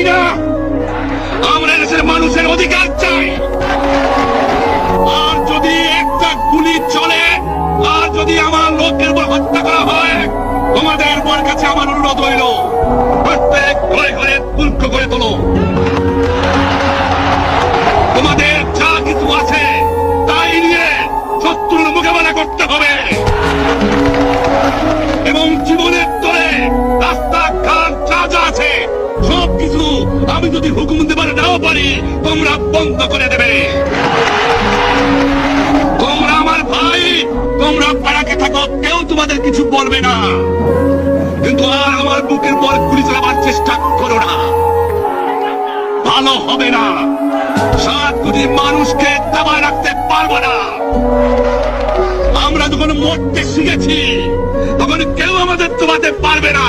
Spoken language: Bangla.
চাই না, আমরা দেশের মানুষের অধিকার চাই। আর যদি একটা গুলি চলে, আর যদি আমার লোকের উপর হত্যা করা হয়, তোমাদের উপর কাছে আমার অনুরোধ হইল, প্রত্যেক ঘরে ঘরে তুলক করে তোলো। তোমাদের যা কিছু আছে তাই নিয়ে শত্রুর মোকাবেলা করতে হবে, এবং জীবনের তরে রাস্তাঘাট যা যা আছে সবকিছু আমি যদি হুকুম দেবার নাও পারি, তোমরা বন্ধ করে দেবে। তোমরা আমার ভাই, তোমরা পাড়াকে থাকো, কেউ তোমাদের কিছু বলবে না, কিন্তু আর আমার বুকের পর গুলি চালাবার চেষ্টা করো না, ভালো হবে না। 7 কোটি মানুষকে দাবায় রাখতে পারবো না। আমরা যখন মরতে শিখেছি, তখন কেউ আমাদের দবাতে পারবে না।